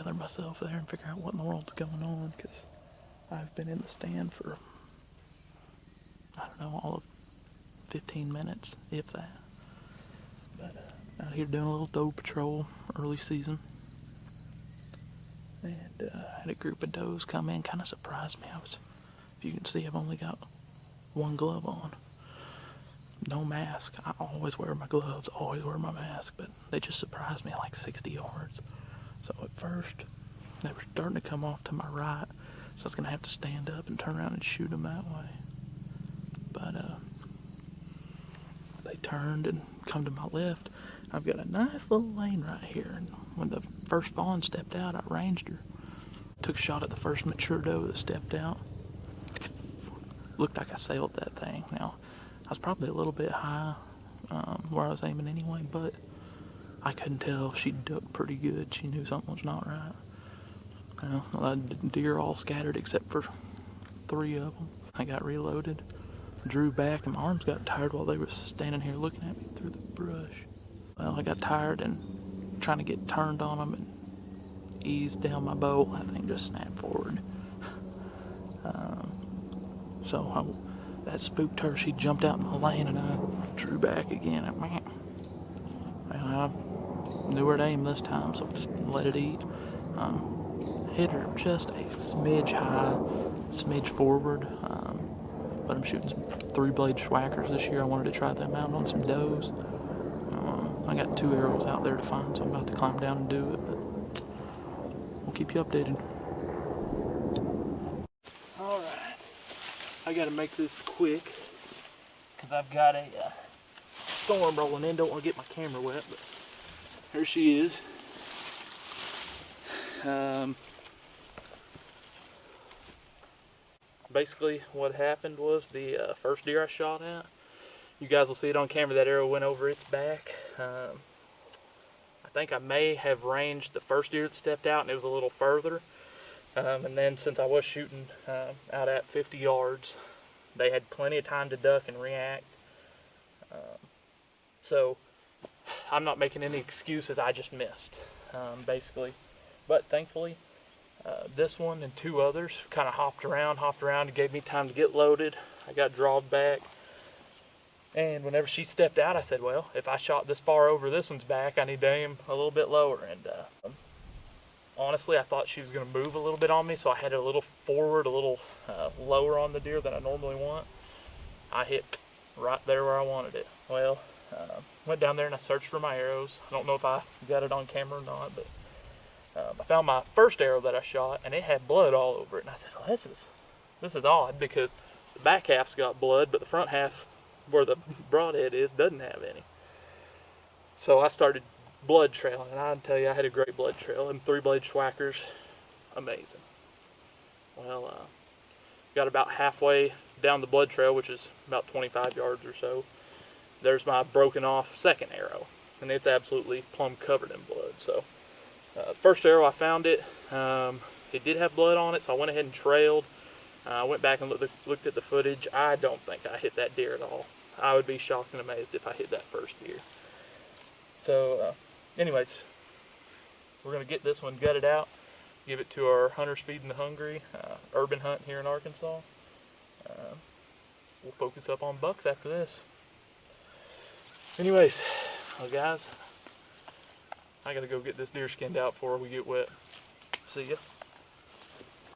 gather myself there and figure out what in the world's going on, because I've been in the stand for, I don't know, all of 15 minutes, if that. But out here doing a little doe patrol, early season. And had a group of does come in, kind of surprised me. If you can see, I've only got one glove on. No mask. I always wear my gloves, always wear my mask, but they just surprised me like 60 yards. So at first, they were starting to come off to my right, so I was going to have to stand up and turn around and shoot them that way. But they turned and come to my left. I've got a nice little lane right here, and when the first fawn stepped out, I ranged her. Took a shot at the first mature doe that stepped out. Looked like I sailed that thing. Now, I was probably a little bit high where I was aiming anyway, but I couldn't tell. She ducked pretty good. She knew something was not right. Deer all scattered except for 3 of them. I got reloaded, drew back, and my arms got tired while they were standing here looking at me through the brush. Well, I got tired and trying to get turned on them and eased down my bow. That thing just snapped forward. That spooked her. She jumped out in my lane and I drew back again. I knew where to aim this time, so just let it eat. Hit her just a smidge high, smidge forward. But I'm shooting some 3-blade Schwackers this year. I wanted to try them out on some does. I got 2 arrows out there to find, so I'm about to climb down and do it. But we'll keep you updated. Alright, I gotta make this quick because I've got a storm rolling in. Don't want to get my camera wet, but here she is. Basically what happened was the first deer I shot at, you guys will see it on camera, that arrow went over its back. I think I may have ranged the first deer that stepped out and it was a little further. And then since I was shooting out at 50 yards, they had plenty of time to duck and react. So I'm not making any excuses, I just missed, basically. But thankfully, this one and 2 others kind of hopped around. It gave me time to get loaded. I got drawed back. And whenever she stepped out, I said, well, if I shot this far over this one's back, I need to aim a little bit lower. And honestly, I thought she was going to move a little bit on me, so I had it a little forward, a little lower on the deer than I normally want. I hit right there where I wanted it. Well, went down there and I searched for my arrows. I don't know if I got it on camera or not, but I found my first arrow that I shot, and it had blood all over it. And I said, well, this is odd, because the back half's got blood, but the front half, where the broadhead is, doesn't have any. So I started blood trailing, and I can tell you, I had a great blood trail. And 3-blade Schwackers, amazing. Well, got about halfway down the blood trail, which is about 25 yards or so. There's my broken off second arrow, and it's absolutely plumb covered in blood. So first arrow, I found it. It did have blood on it, so I went ahead and trailed. I went back and looked at the footage. I don't think I hit that deer at all. I would be shocked and amazed if I hit that first deer. So anyways, we're going to get this one gutted out, give it to our Hunters Feeding the Hungry urban hunt here in Arkansas. We'll focus up on bucks after this. Anyways, well guys, I gotta go get this deer skinned out before we get wet. See ya.